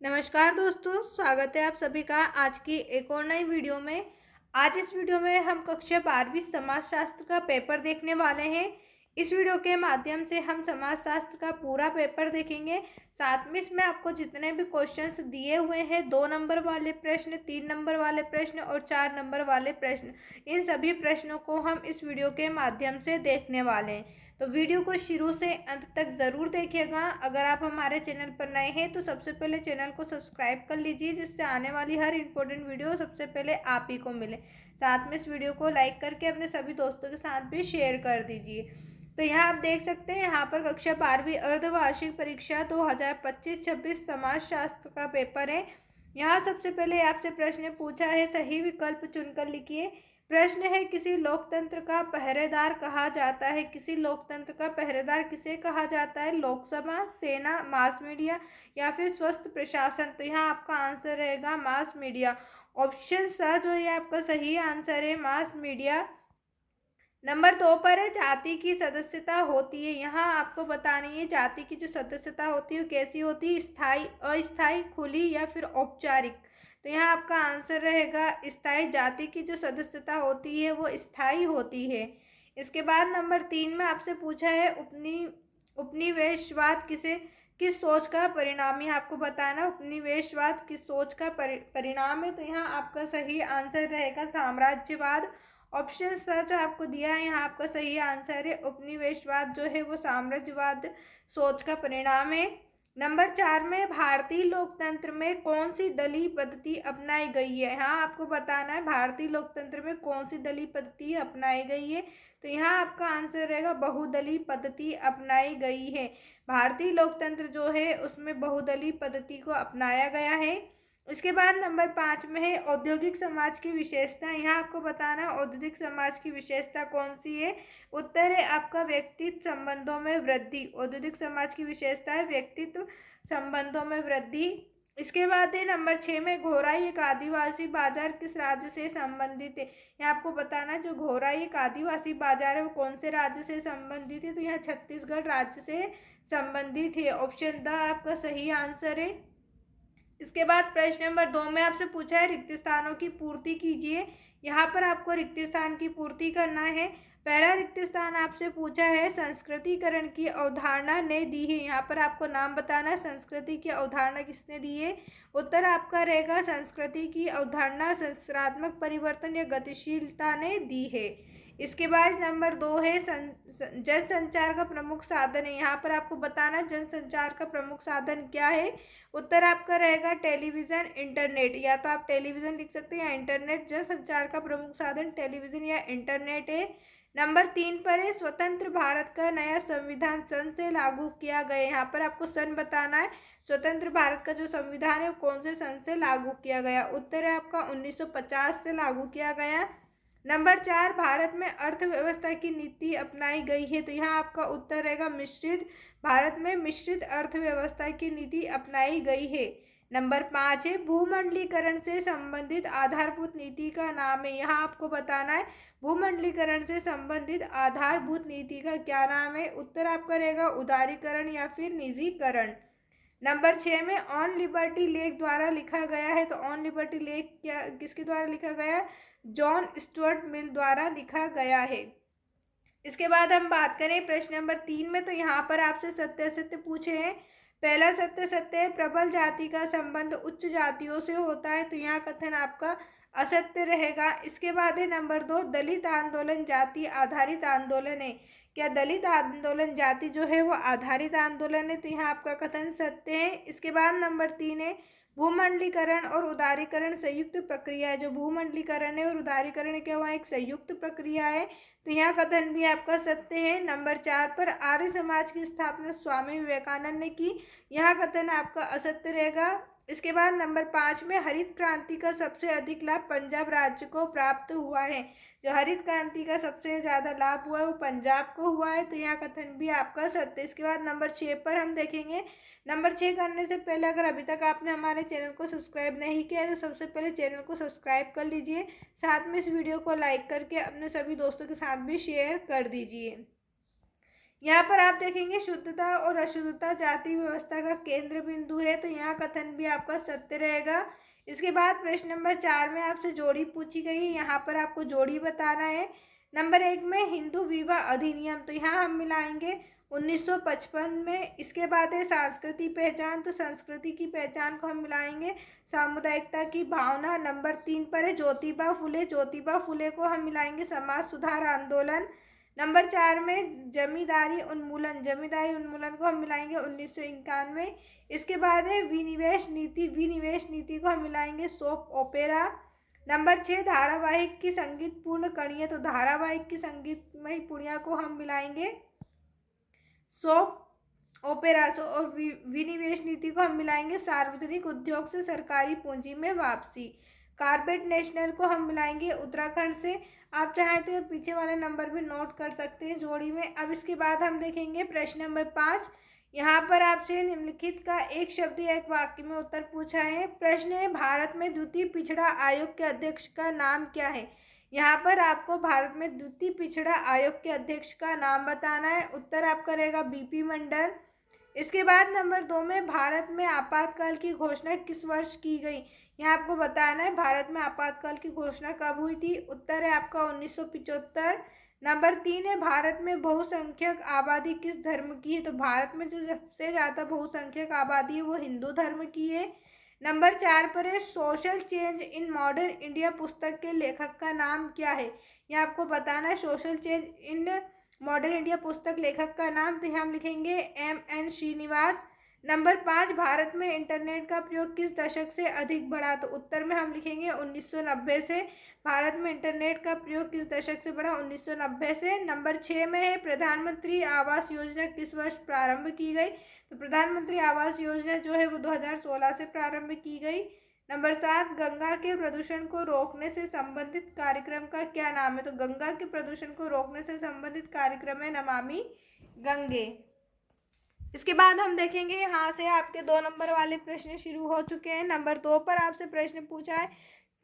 नमस्कार दोस्तों, स्वागत है आप सभी का आज की एक और नई वीडियो में। आज इस वीडियो में हम कक्षा 12वीं समाजशास्त्र का पेपर देखने वाले हैं। इस वीडियो के माध्यम से हम समाजशास्त्र का पूरा पेपर देखेंगे। साथ में इसमें आपको जितने भी क्वेश्चंस दिए हुए हैं, 2 नंबर वाले प्रश्न, 3 नंबर वाले प्रश्न और 4 नंबर वाले प्रश्न, इन सभी प्रश्नों को हम इस वीडियो के माध्यम से देखने वाले हैं। तो वीडियो को शुरू से अंत तक ज़रूर देखिएगा। अगर आप हमारे चैनल पर नए हैं तो सबसे पहले चैनल को सब्सक्राइब कर लीजिए, जिससे आने वाली हर इंपॉर्टेंट वीडियो सबसे पहले आप ही को मिले। साथ में इस वीडियो को लाइक करके अपने सभी दोस्तों के साथ भी शेयर कर दीजिए। तो यहाँ आप देख सकते हैं, यहाँ पर कक्षा 12वीं अर्धवार्षिक परीक्षा 2025-26 समाजशास्त्र का पेपर है। यहाँ सबसे पहले आपसे प्रश्न पूछा है, सही विकल्प चुनकर लिखिए। प्रश्न है, किसी लोकतंत्र का पहरेदार कहा जाता है। किसी लोकतंत्र का पहरेदार किसे कहा जाता है? लोकसभा, सेना, मास मीडिया या फिर स्वस्थ प्रशासन। तो यहाँ आपका आंसर रहेगा मास मीडिया। ऑप्शन सा जो ये आपका सही आंसर है, मास मीडिया। नंबर 2 पर है, जाति की सदस्यता होती है। यहाँ आपको बतानी है जाति की जो सदस्यता होती है वो कैसी होती है, स्थायी, अस्थायी, खुली या फिर औपचारिक। तो यहाँ आपका आंसर रहेगा स्थायी। जाति की जो सदस्यता होती है वो स्थायी होती है। इसके बाद नंबर 3 में आपसे पूछा है, उपनिवेशवाद किस सोच का परिणाम है। आपको बताना उपनिवेशवाद किस सोच का परिणाम है। तो यहाँ आपका सही आंसर रहेगा साम्राज्यवाद। ऑप्शन सा जो आपको दिया है, यहाँ आपका सही आंसर है उपनिवेशवाद जो है वो साम्राज्यवाद सोच का परिणाम है। नंबर 4 में, भारतीय लोकतंत्र में कौन सी दलीय पद्धति अपनाई गई है। यहाँ आपको बताना है भारतीय लोकतंत्र में कौन सी दलीय पद्धति अपनाई गई है। तो यहाँ आपका आंसर रहेगा बहुदलीय पद्धति अपनाई गई है। भारतीय लोकतंत्र जो है उसमें बहुदलीय पद्धति को अपनाया गया है। इसके बाद नंबर 5 में है, औद्योगिक समाज की विशेषता। यहाँ आपको बताना औद्योगिक समाज की विशेषता कौन सी है। उत्तर है आपका व्यक्तित्व संबंधों में वृद्धि। औद्योगिक समाज की विशेषता है व्यक्तित्व संबंधों में वृद्धि। इसके बाद है नंबर 6 में, घोराई एक आदिवासी बाजार किस राज्य से संबंधित है। यहाँ आपको बताना जो घोराई एक आदिवासी बाजार है वो कौन से राज्य से संबंधित है। तो यहाँ छत्तीसगढ़ राज्य से संबंधित है। ऑप्शन द आपका सही आंसर है। इसके बाद प्रश्न नंबर 2 में आपसे पूछा है, रिक्त स्थानों की पूर्ति कीजिए। यहाँ पर आपको रिक्त स्थान की पूर्ति करना है। पहला रिक्त स्थान आपसे पूछा है, संस्कृतिकरण की अवधारणा ने दी है। यहाँ पर आपको नाम बताना है, संस्कृति की अवधारणा किसने दी है। उत्तर आपका रहेगा संस्कृति की अवधारणा संस्कारात्मक परिवर्तन या गतिशीलता ने दी है। इसके बाद नंबर 2 है, जनसंचार का प्रमुख साधन है। यहाँ पर आपको बताना जनसंचार का प्रमुख साधन क्या है। उत्तर आपका रहेगा टेलीविज़न, इंटरनेट। या तो आप टेलीविज़न लिख सकते हैं या इंटरनेट। जनसंचार का प्रमुख साधन टेलीविज़न या इंटरनेट है। नंबर 3 पर है, स्वतंत्र भारत का नया संविधान सन से लागू किया गया। यहाँ पर आपको सन बताना है। स्वतंत्र भारत का जो संविधान है वो कौन से सन से लागू किया गया। उत्तर है आपका 1950 से लागू किया गया। नंबर 4, भारत में अर्थव्यवस्था की नीति अपनाई गई है। तो यहाँ आपका उत्तर रहेगा मिश्रित। भारत में मिश्रित अर्थव्यवस्था की नीति अपनाई गई है। नंबर 5 है, भूमंडलीकरण से संबंधित आधारभूत नीति का नाम है। यहाँ आपको बताना है भूमंडलीकरण से संबंधित आधारभूत नीति का क्या नाम है। उत्तर आपका रहेगा उदारीकरण या फिर निजीकरण। नंबर 6 में, ऑन लिबर्टी लेक द्वारा लिखा गया है। तो ऑन लिबर्टी लेक क्या किसके द्वारा लिखा गया है? जॉन स्टुअर्ट मिल द्वारा लिखा गया है। इसके बाद हम बात करें प्रश्न नंबर 3 में, तो यहाँ पर आपसे सत्य असत्य पूछे हैं। पहला सत्य सत्य है, प्रबल जाति का संबंध उच्च जातियों से होता है। तो यहाँ कथन आपका असत्य रहेगा। इसके बाद है नंबर 2, दलित आंदोलन जाति आधारित आंदोलन है। क्या दलित आंदोलन जाति जो है वो आधारित आंदोलन है। तो यहाँ आपका कथन सत्य है। इसके बाद नंबर 3 है, भूमंडलीकरण और उदारीकरण संयुक्त प्रक्रिया है। जो भूमंडलीकरण है और उदारीकरण क्या हुआ, एक संयुक्त प्रक्रिया है। तो यहाँ कथन भी आपका सत्य है। नंबर 4 पर, आर्य समाज की स्थापना स्वामी विवेकानंद ने की। यहाँ कथन आपका असत्य रहेगा। इसके बाद नंबर 5 में, हरित क्रांति का सबसे अधिक लाभ पंजाब राज्य को प्राप्त हुआ है। जो हरित क्रांति का सबसे ज़्यादा लाभ हुआ है वो पंजाब को हुआ है। तो यहाँ कथन भी आपका सत्य। इसके बाद नंबर 6 पर हम देखेंगे। नंबर 6 करने से पहले अगर अभी तक आपने हमारे चैनल को सब्सक्राइब नहीं किया है तो सबसे पहले चैनल को सब्सक्राइब कर लीजिए। साथ में इस वीडियो को लाइक करके अपने सभी दोस्तों के साथ भी शेयर कर दीजिए। यहाँ पर आप देखेंगे शुद्धता और अशुद्धता जाति व्यवस्था का केंद्र बिंदु है, तो यहाँ कथन भी आपका सत्य रहेगा। इसके बाद प्रश्न नंबर 4 में आपसे जोड़ी पूछी गई है, यहाँ पर आपको जोड़ी बताना है। नंबर 1 में हिंदू विवाह अधिनियम, तो यहाँ हम मिलाएंगे 1955 में। इसके बाद है सांस्कृतिक पहचान, तो संस्कृति की पहचान को हम मिलाएंगे सामुदायिकता की भावना। नंबर 3 पर है ज्योतिबा फुले, ज्योतिबा फुले को हम मिलाएंगे समाज सुधार आंदोलन। नंबर 4 में जमींदारी उन्मूलन, जमींदारी उन्मूलन को हम मिलाएंगे 1991। इसके बाद है विनिवेश नीति, विनिवेश नीति को हम मिलाएंगे सोप ओपेरा। नंबर 6 धारावाहिक की संगीतपूर्ण कड़ियाँ, तो धारावाहिक की संगीतमय पुड़िया को हम मिलाएंगे सोप ओपेरा। और विनिवेश नीति को हम मिलाएंगे सार्वजनिक उद्योग से सरकारी पूंजी में वापसी। कारबेट नेशनल को हम मिलाएंगे उत्तराखंड से। आप चाहें तो ये पीछे वाले नंबर भी नोट कर सकते हैं जोड़ी में। अब इसके बाद हम देखेंगे प्रश्न नंबर 5। यहाँ पर आपसे निम्नलिखित का एक शब्द या एक वाक्य में उत्तर पूछा है। प्रश्न है भारत में द्वितीय पिछड़ा आयोग के अध्यक्ष का नाम क्या है। यहाँ पर आपको भारत में द्वितीय पिछड़ा आयोग के अध्यक्ष का नाम बताना है। उत्तर आपका रहेगा बीपी मंडल। इसके बाद नंबर 2 में भारत में आपातकाल की घोषणा किस वर्ष की गई। यहाँ आपको बताना है भारत में आपातकाल की घोषणा कब हुई थी। उत्तर है आपका 1975। नंबर 3 है भारत में बहुसंख्यक आबादी किस धर्म की है। तो भारत में जो सबसे ज़्यादा बहुसंख्यक आबादी है वो हिंदू धर्म की है। नंबर 4 पर है social change in modern India पुस्तक के लेखक का नाम क्या है। यहाँ आपको बताना है social change in modern India पुस्तक लेखक का नाम, तो यहाँ हम लिखेंगे M.N. श्रीनिवास। नंबर 5 भारत में इंटरनेट का प्रयोग किस दशक से अधिक बढ़ा। तो उत्तर में हम लिखेंगे 1990 से। भारत में इंटरनेट का प्रयोग किस दशक से बढ़ा, 1990 से। नंबर 6 में है प्रधानमंत्री आवास योजना किस वर्ष प्रारंभ की गई। तो प्रधानमंत्री आवास योजना जो है वो 2016 से प्रारंभ की गई। नंबर 7 गंगा के प्रदूषण को रोकने से संबंधित कार्यक्रम का क्या नाम है। तो गंगा के प्रदूषण को रोकने से संबंधित कार्यक्रम है नमामि गंगे। इसके बाद हम देखेंगे यहाँ से आपके 2 नंबर वाले प्रश्न शुरू हो चुके हैं। नंबर 2 पर आपसे प्रश्न पूछा है।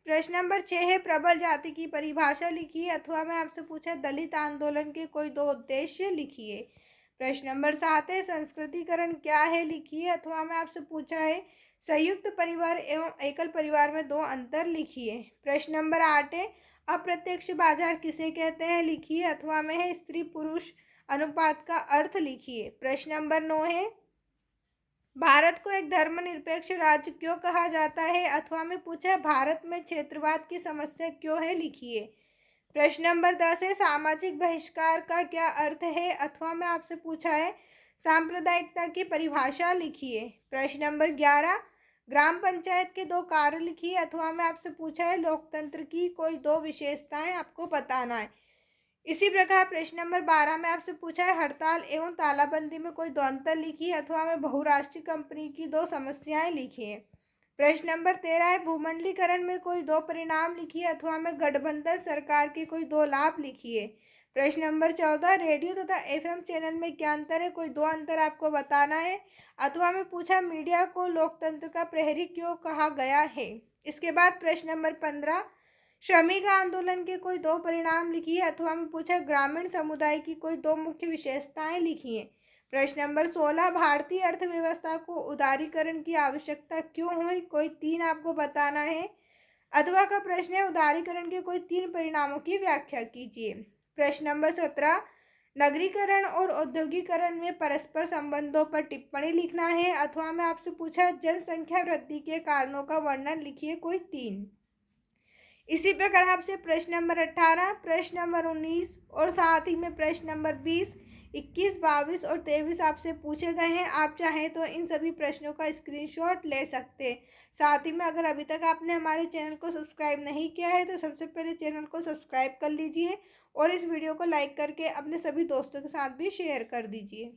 प्रश्न नंबर 6 है प्रबल जाति की परिभाषा लिखिए, अथवा में आपसे पूछा है दलित आंदोलन के कोई 2 उद्देश्य लिखिए। प्रश्न नंबर 7 है संस्कृतिकरण क्या है लिखिए, अथवा में आपसे पूछा है संयुक्त परिवार एवं एकल परिवार में 2 अंतर लिखिए। प्रश्न नंबर 8 है अप्रत्यक्ष बाजार किसे कहते हैं लिखिए, अथवा में है स्त्री पुरुष अनुपात का अर्थ लिखिए। प्रश्न नंबर 9 है भारत को एक धर्मनिरपेक्ष राज्य क्यों कहा जाता है, अथवा में पूछा है भारत में क्षेत्रवाद की समस्या क्यों है लिखिए। प्रश्न नंबर 10 है सामाजिक बहिष्कार का क्या अर्थ है, अथवा में आपसे पूछा है सांप्रदायिकता की परिभाषा लिखिए। प्रश्न नंबर 11 ग्राम पंचायत के 2 कार्य लिखिए, अथवा में आपसे पूछा है लोकतंत्र की कोई 2 विशेषताएं आपको बताना है। इसी प्रकार प्रश्न नंबर 12 में आपसे पूछा है हड़ताल एवं तालाबंदी में कोई 2 अंतर लिखिए, अथवा में बहुराष्ट्रीय कंपनी की 2 समस्याएं लिखिए। प्रश्न नंबर 13 है भूमंडलीकरण में कोई 2 परिणाम लिखिए, अथवा में गठबंधन सरकार के कोई 2 लाभ लिखिए। प्रश्न नंबर 14 रेडियो तथा FM चैनल में क्या अंतर है, कोई 2 अंतर आपको बताना है। अथवा में पूछा मीडिया को लोकतंत्र का प्रहरी क्यों कहा गया है। इसके बाद प्रश्न नंबर 15 श्रमिक आंदोलन के कोई 2 परिणाम लिखिए, अथवा में पूछा ग्रामीण समुदाय की कोई 2 मुख्य विशेषताएं लिखिए। प्रश्न नंबर 16 भारतीय अर्थव्यवस्था को उदारीकरण की आवश्यकता क्यों हुई, कोई 3 आपको बताना है। अथवा का प्रश्न है उदारीकरण के कोई 3 परिणामों की व्याख्या कीजिए। प्रश्न नंबर 17 नगरीकरण और औद्योगिकरण में परस्पर संबंधों पर टिप्पणी लिखना है, अथवा में आपसे पूछा जनसंख्या वृद्धि के कारणों का वर्णन लिखिए, कोई 3। इसी प्रकार आपसे प्रश्न नंबर 18 प्रश्न नंबर 19 और साथ ही में प्रश्न नंबर 20 21 22 और 23 आपसे पूछे गए हैं। आप चाहें तो इन सभी प्रश्नों का स्क्रीनशॉट ले सकते हैं। साथ ही में अगर अभी तक आपने हमारे चैनल को सब्सक्राइब नहीं किया है तो सबसे पहले चैनल को सब्सक्राइब कर लीजिए और इस वीडियो को लाइक करके अपने सभी दोस्तों के साथ भी शेयर कर दीजिए।